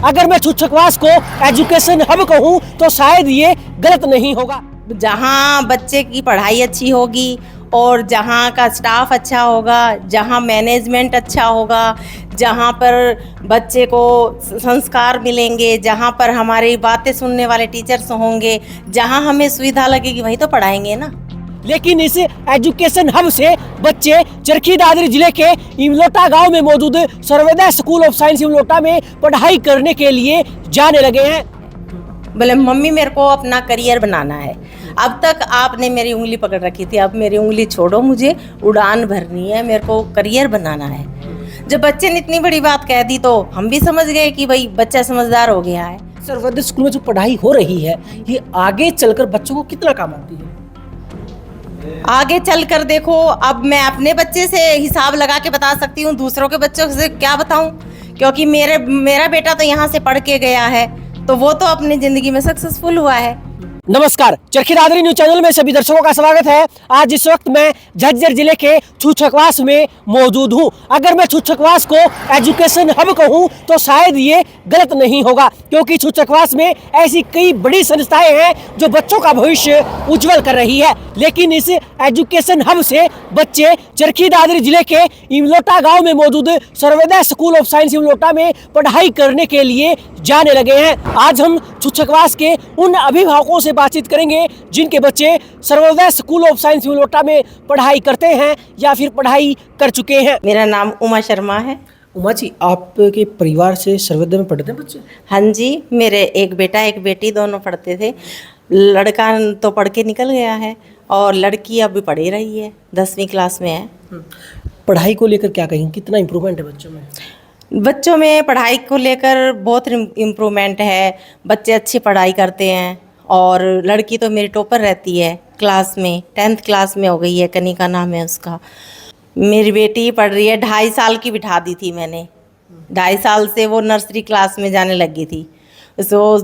अगर मैं छुच्छकवास को एजुकेशन हब कहूँ तो शायद ये गलत नहीं होगा। जहाँ बच्चे की पढ़ाई अच्छी होगी और जहाँ का स्टाफ अच्छा होगा, जहाँ मैनेजमेंट अच्छा होगा, जहाँ पर बच्चे को संस्कार मिलेंगे, जहाँ पर हमारी बातें सुनने वाले टीचर्स होंगे, जहाँ हमें सुविधा लगेगी वही तो पढ़ाएंगे ना। लेकिन इस एजुकेशन हब से बच्चे चरखी दादरी जिले के इमलोटा गांव में मौजूद सर्वोदय स्कूल ऑफ साइंस इमलोटा में पढ़ाई करने के लिए जाने लगे हैं। बोले मम्मी मेरे को अपना करियर बनाना है। अब तक आपने मेरी उंगली पकड़ रखी थी, अब मेरी उंगली छोड़ो, मुझे उड़ान भरनी है, मेरे को करियर बनाना है। जब बच्चे ने इतनी बड़ी बात कह दी तो हम भी समझ गए कि भाई बच्चा समझदार हो गया है। सर्वोदय स्कूल में जो पढ़ाई हो रही है ये आगे चलकर बच्चों को कितना काम आती है? आगे चलकर देखो, अब मैं अपने बच्चे से हिसाब लगा के बता सकती हूँ, दूसरों के बच्चों से क्या बताऊँ, क्योंकि मेरा बेटा तो यहाँ से पढ़ के गया है तो वो तो अपनी जिंदगी में सक्सेसफुल हुआ है। नमस्कार, चरखी दादरी न्यूज चैनल में सभी दर्शकों का स्वागत है। आज इस वक्त मैं झज्जर जिले के छुच्छकवास में मौजूद हूं। अगर मैं छुच्छकवास को एजुकेशन हब कहूं तो शायद ये गलत नहीं होगा, क्योंकि छुच्छकवास में ऐसी कई बड़ी संस्थाएं हैं जो बच्चों का भविष्य उज्जवल कर रही है। लेकिन इस एजुकेशन हब से बच्चे चरखी दादरी जिले के इमलोटा गाँव में मौजूद सर्वोदय स्कूल ऑफ साइंस इमलोटा में पढ़ाई करने के लिए जाने लगे हैं। आज हम छुच्छकवास के उन अभिभावकों से बातचीत करेंगे जिनके बच्चे सर्वोदय स्कूल ऑफ साइंस इमलोटा में पढ़ाई करते हैं या फिर पढ़ाई कर चुके हैं। मेरा नाम उमा शर्मा है। उमा जी, आपके परिवार से सर्वोदय में पढ़ते हैं बच्चे? हाँ जी, मेरे एक बेटा एक बेटी दोनों पढ़ते थे। लड़का तो पढ़ के निकल गया है और लड़की अभी पढ़ी रही है, 10वीं क्लास में है। पढ़ाई को लेकर क्या कहेंगे, कितना इम्प्रूवमेंट है बच्चों में? बच्चों में पढ़ाई को लेकर बहुत इम्प्रूवमेंट है। बच्चे अच्छी पढ़ाई करते हैं और लड़की तो मेरी टॉपर रहती है क्लास में, 10th क्लास में हो गई है, कनिका नाम है उसका। मेरी बेटी पढ़ रही है, 2.5 साल की बिठा दी थी मैंने। 2.5 साल से वो नर्सरी क्लास में जाने लगी थी। तो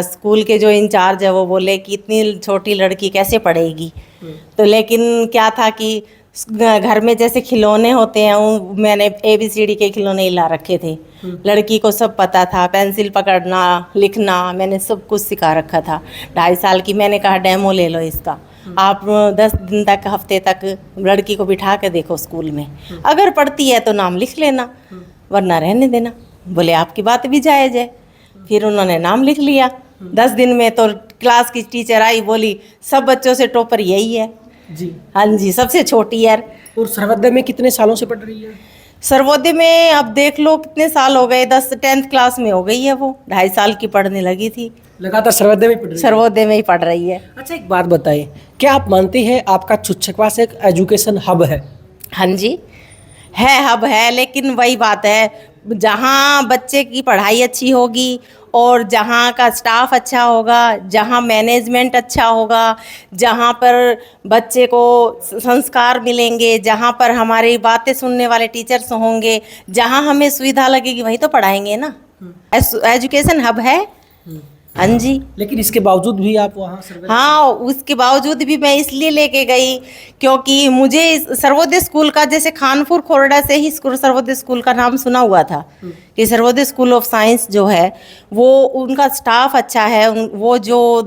स्कूल के जो इंचार्ज है वो बोले कि इतनी छोटी लड़की कैसे पढ़ेगी। तो लेकिन क्या था कि घर में जैसे खिलौने होते हैं, वो मैंने ABCD के खिलौने ला रखे थे। लड़की को सब पता था, पेंसिल पकड़ना, लिखना, मैंने सब कुछ सिखा रखा था। 2.5 साल की मैंने कहा डेमो ले लो इसका, आप 10 दिन तक, हफ्ते तक लड़की को बिठा के देखो स्कूल में, अगर पढ़ती है तो नाम लिख लेना वरना रहने देना। बोले आपकी बात भी जायज़ है। फिर उन्होंने नाम लिख लिया। 10 दिन में तो क्लास की टीचर आई, बोली सब बच्चों से टॉपर यही है जी। हाँ जी, सबसे छोटी है। और सर्वोदय में कितने सालों से पढ़ रही है? सर्वोदय में अब देख लो कितने साल हो गए, 10th क्लास में हो गई है वो। 2.5 साल की पढ़ने लगी थी। लगातार सर्वोदय में पढ़ रही है? सर्वोदय में ही पढ़ रही है। अच्छा, एक बात बताइए, क्या आप मानते हैं आपका छुच्छकवास एक एजुकेशन हब है? हाँ जी है, हब है, लेकिन वही बात है, जहाँ बच्चे की पढ़ाई अच्छी होगी और जहाँ का स्टाफ अच्छा होगा, जहाँ मैनेजमेंट अच्छा होगा, जहाँ पर बच्चे को संस्कार मिलेंगे, जहाँ पर हमारी बातें सुनने वाले टीचर्स होंगे, जहाँ हमें सुविधा लगेगी वही तो पढ़ाएंगे ना। एजुकेशन हब है। हाँ जी। लेकिन इसके बावजूद भी आप वहाँ सर्वोदय? हाँ, उसके बावजूद भी मैं इसलिए लेके गई क्योंकि मुझे सर्वोदय स्कूल का, जैसे खानपुर खोरडा से ही सर्वोदय स्कूल का नाम सुना हुआ था कि सर्वोदय स्कूल ऑफ साइंस जो है वो, उनका स्टाफ अच्छा है, वो जो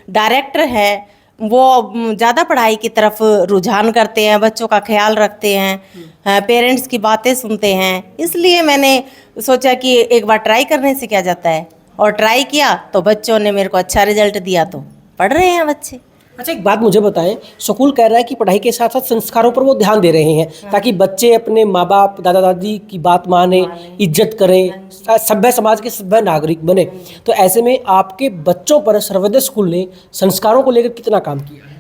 डायरेक्टर है वो ज़्यादा पढ़ाई की तरफ रुझान करते हैं, बच्चों का ख्याल रखते हैं, पेरेंट्स की बातें सुनते हैं। इसलिए मैंने सोचा कि एक बार ट्राई करने से क्या जाता है, और ट्राई किया तो बच्चों ने मेरे को अच्छा रिजल्ट दिया, तो पढ़ रहे हैं बच्चे। अच्छा, एक बात मुझे बताएं, स्कूल कह रहा है कि पढ़ाई के साथ साथ संस्कारों पर वो ध्यान दे रहे हैं ताकि बच्चे अपने माँ बाप, दादा दादी की बात माने, इज्जत करें, सभ्य समाज के सभ्य नागरिक बने। तो ऐसे में आपके बच्चों पर सर्वोदय स्कूल ने संस्कारों को लेकर कितना काम किया है?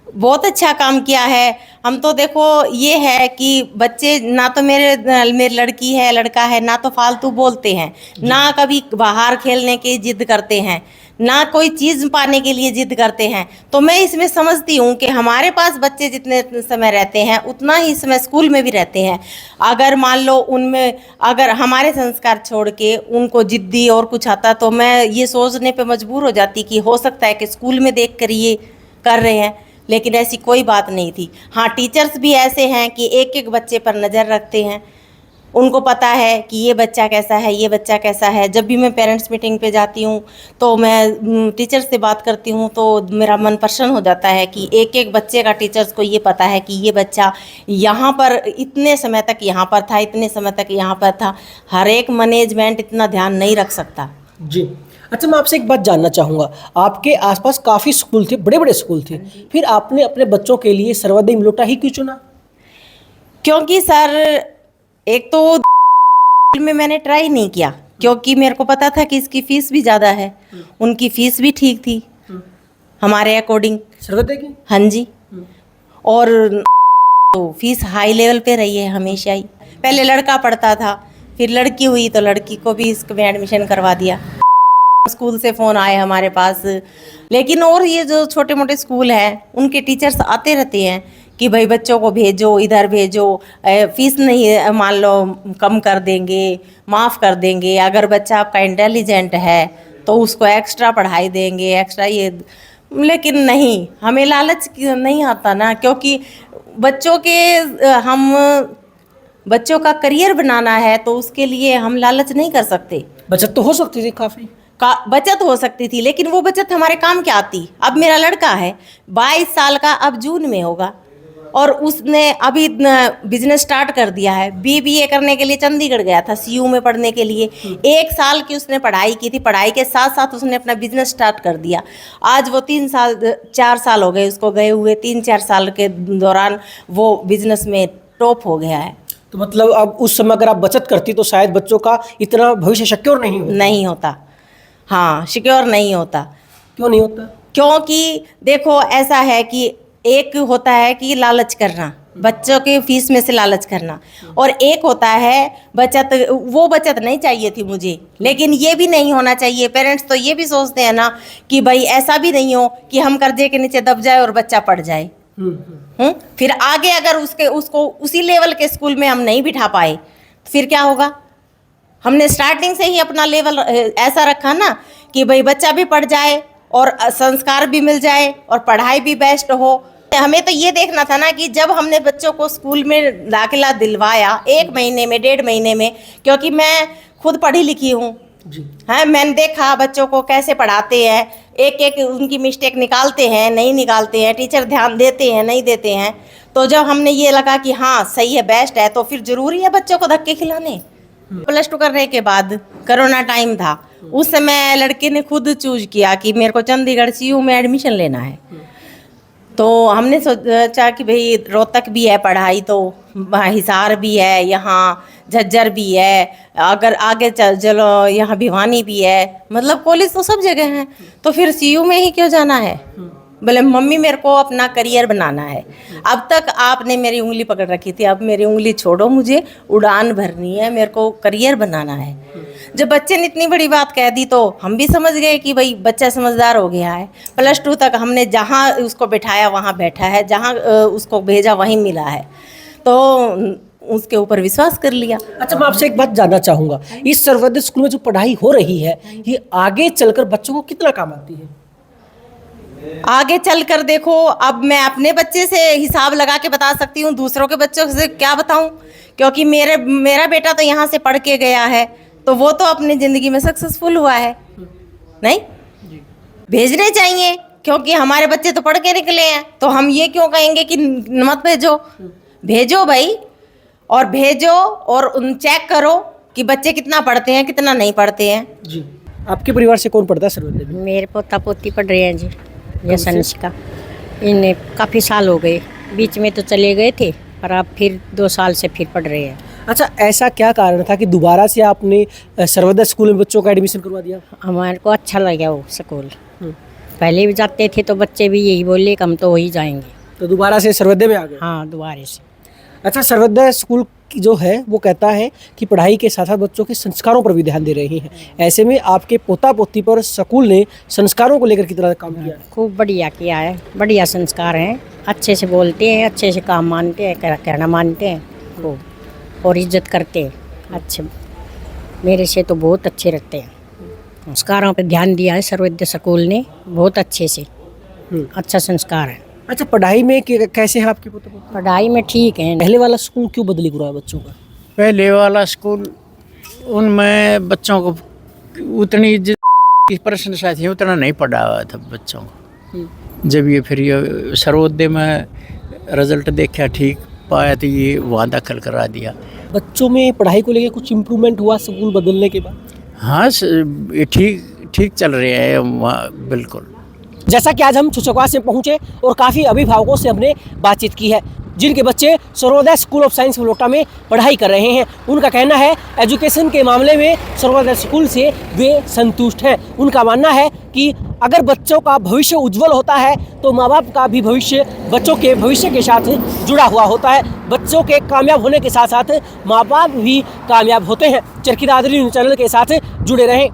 बहुत अच्छा काम किया है। हम तो देखो ये है कि बच्चे ना तो मेरी लड़की है लड़का है, ना तो फालतू बोलते हैं, ना कभी बाहर खेलने की जिद करते हैं, ना कोई चीज़ पाने के लिए जिद करते हैं। तो मैं इसमें समझती हूँ कि हमारे पास बच्चे जितने समय रहते हैं उतना ही समय स्कूल में भी रहते हैं। अगर मान लो उनमें अगर हमारे संस्कार छोड़ के उनको जिद्दी और कुछ आता तो मैं ये सोचने पे मजबूर हो जाती कि हो सकता है कि स्कूल में देख कर ये कर रहे हैं, लेकिन ऐसी कोई बात नहीं थी। हाँ, टीचर्स भी ऐसे हैं कि एक एक बच्चे पर नज़र रखते हैं, उनको पता है कि ये बच्चा कैसा है, ये बच्चा कैसा है। जब भी मैं पेरेंट्स मीटिंग पे जाती हूँ तो मैं टीचर से बात करती हूँ तो मेरा मन प्रसन्न हो जाता है कि एक एक बच्चे का टीचर्स को ये पता है कि ये बच्चा यहाँ पर इतने समय तक यहाँ पर था, इतने समय तक यहाँ पर था। हर एक मैनेजमेंट इतना ध्यान नहीं रख सकता। जी। अच्छा, मैं आपसे एक बात जानना चाहूँगा, आपके आसपास काफ़ी स्कूल थे, बड़े बड़े स्कूल थे, फिर आपने अपने बच्चों के लिए सर्वोदय मिलोटा ही क्यों चुना? क्योंकि सर एक तो में मैंने ट्राई नहीं किया, क्योंकि मेरे को पता था कि इसकी फ़ीस भी ज़्यादा है। उनकी फ़ीस भी ठीक थी हमारे अकॉर्डिंग। सर्वोदय की? हाँ जी। और तो फीस हाई लेवल पे रही है हमेशा ही। पहले लड़का पढ़ता था, फिर लड़की हुई तो लड़की को भी इसमें एडमिशन करवा दिया। स्कूल से फ़ोन आए हमारे पास, लेकिन और ये जो छोटे मोटे स्कूल हैं उनके टीचर्स आते रहते हैं कि भाई बच्चों को भेजो, इधर भेजो, फ़ीस नहीं मान लो कम कर देंगे, माफ़ कर देंगे, अगर बच्चा आपका इंटेलिजेंट है तो उसको एक्स्ट्रा पढ़ाई देंगे, एक्स्ट्रा ये। लेकिन नहीं, हमें लालच नहीं आता ना, क्योंकि बच्चों का करियर बनाना है तो उसके लिए हम लालच नहीं कर सकते। बचत तो हो सकती थी काफ़ी। बचत हो सकती थी, लेकिन वो बचत हमारे काम क्या आती। अब मेरा लड़का है 22 साल का, अब जून में होगा, और उसने अभी बिजनेस स्टार्ट कर दिया है। बीबीए करने के लिए चंडीगढ़ गया था, सीयू में पढ़ने के लिए। 1 साल की उसने पढ़ाई की थी, पढ़ाई के साथ साथ उसने अपना बिजनेस स्टार्ट कर दिया। आज वो 4 साल हो गए उसको गए हुए, 3-4 साल के दौरान वो बिजनेस में टॉप हो गया है। तो मतलब अब उस समय अगर आप बचत करती तो शायद बच्चों का इतना भविष्य सिक्योर नहीं होता। हाँ, सिक्योर नहीं होता। क्यों नहीं होता? क्योंकि देखो ऐसा है कि एक होता है कि लालच करना, बच्चों के फीस में से लालच करना, और एक होता है बचत। वो बचत नहीं चाहिए थी मुझे, लेकिन ये भी नहीं होना चाहिए। पेरेंट्स तो ये भी सोचते हैं ना कि भाई ऐसा भी नहीं हो कि हम कर्जे के नीचे दब जाए और बच्चा पढ़ जाए। फिर आगे अगर उसको उसी लेवल के स्कूल में हम नहीं बिठा पाए तो फिर क्या होगा। हमने स्टार्टिंग से ही अपना लेवल ऐसा रखा ना कि भाई बच्चा भी पढ़ जाए और संस्कार भी मिल जाए और पढ़ाई भी बेस्ट हो। हमें तो ये देखना था ना कि जब हमने बच्चों को स्कूल में दाखिला दिलवाया 1 महीने में, 1.5 महीने में, क्योंकि मैं खुद पढ़ी लिखी हूँ, हाँ, मैंने देखा बच्चों को कैसे पढ़ाते हैं, एक एक उनकी मिस्टेक निकालते हैं, नहीं निकालते हैं, टीचर ध्यान देते हैं, नहीं देते हैं। तो जब हमने ये लगा कि हाँ सही है, बेस्ट है, तो फिर ज़रूरी है बच्चों को धक्के खिलाने। +2 करने के बाद कोरोना टाइम था, उस समय लड़के ने खुद चूज किया कि मेरे को चंडीगढ़ सीयू में एडमिशन लेना है। तो हमने सोचा कि भाई रोहतक भी है पढ़ाई, तो हिसार भी है, यहाँ झज्जर भी है, अगर आगे चलो यहाँ भिवानी भी है, मतलब कॉलेज तो सब जगह हैं, तो फिर सीयू में ही क्यों जाना है। बोले मम्मी मेरे को अपना करियर बनाना है। अब तक आपने मेरी उंगली पकड़ रखी थी, अब मेरी उंगली छोड़ो, मुझे उड़ान भरनी है, मेरे को करियर बनाना है। जब बच्चे ने इतनी बड़ी बात कह दी तो हम भी समझ गए कि भाई बच्चा समझदार हो गया है। +2 तक हमने जहाँ उसको बिठाया वहाँ बैठा है, जहाँ उसको भेजा वहीं मिला है, तो उसके ऊपर विश्वास कर लिया। अच्छा, मैं आपसे एक बात जानना चाहूँगा, इस सर्वोदय स्कूल में जो पढ़ाई हो रही है ये आगे चलकर बच्चों को कितना काम आती है? आगे चलकर देखो, अब मैं अपने बच्चे से हिसाब लगा के बता सकती हूँ, दूसरों के बच्चों से क्या बताऊँ, क्योंकि मेरा बेटा तो यहाँ से पढ़ के गया है, तो वो तो अपनी ज़िंदगी में सक्सेसफुल हुआ है। नहीं भेजने चाहिए, क्योंकि हमारे बच्चे तो पढ़ के निकले हैं, तो हम ये क्यों कहेंगे कि मत भेजो। भेजो भाई, और भेजो और चेक करो कि बच्चे कितना पढ़ते हैं, कितना नहीं पढ़ते हैं। जी, आपके परिवार से कौन पढ़ता है सर्वोदय में? मेरे पोता पोती पढ़ रहे हैं जी, यशंशिका। इन्हें काफ़ी साल हो गए, बीच में तो चले गए थे, पर अब फिर 2 साल से फिर पढ़ रहे हैं। अच्छा, ऐसा क्या कारण था कि दोबारा से आपने सर्वोदय स्कूल में बच्चों का एडमिशन करवा दिया? हमारे को अच्छा लगा वो स्कूल। पहले भी जाते थे तो बच्चे भी यही बोले कि हम तो वही जाएंगे, तो दोबारा से सर्वोदय में आ गए? हाँ, दोबारा से। अच्छा, सर्वोदय स्कूल की जो है वो कहता है कि पढ़ाई के साथ साथ बच्चों के संस्कारों पर भी ध्यान दे रही हैं। ऐसे में आपके पोता पोती पर स्कूल ने संस्कारों को लेकर कितना काम किया? खूब बढ़िया किया है, बढ़िया संस्कार हैं, अच्छे से बोलते हैं, अच्छे से काम मानते हैं, कहना मानते हैं खूब, और इज्जत करते हैं। अच्छे मेरे से तो बहुत अच्छे रखते हैं। संस्कारों पर ध्यान दिया है सर्वोदय स्कूल ने, बहुत अच्छे से, अच्छा संस्कार है। अच्छा, पढ़ाई में कैसे हैं आपके पोते पोती? पढ़ाई में ठीक है। पहले वाला स्कूल क्यों बदली करा बच्चों का? पहले वाला स्कूल उनमें बच्चों को उतनी प्रश्न शायद ही उतना नहीं पढ़ा हुआ था बच्चों को। जब ये फिर ये सर्वोदय में रिजल्ट देखा ठीक पाया तो ये वहाँ दाखिल करा दिया। बच्चों में पढ़ाई को लेकर कुछ इम्प्रूवमेंट हुआ स्कूल बदलने के बाद? हाँ ये ठीक चल रही है वहाँ बिल्कुल। जैसा कि आज हम छुछकवास में पहुंचे और काफ़ी अभिभावकों से हमने बातचीत की है जिनके बच्चे Sarvodaya school of science Balota में पढ़ाई कर रहे हैं। उनका कहना है एजुकेशन के मामले में सर्वोदय स्कूल से वे संतुष्ट हैं। उनका मानना है कि अगर बच्चों का भविष्य उज्जवल होता है तो माँ बाप का भी भविष्य बच्चों के भविष्य के साथ जुड़ा हुआ होता है। बच्चों के कामयाब होने के साथ साथ माँ बाप भी कामयाब होते हैं। चरखी दादरी न्यूज़ चैनल के साथ जुड़े रहें।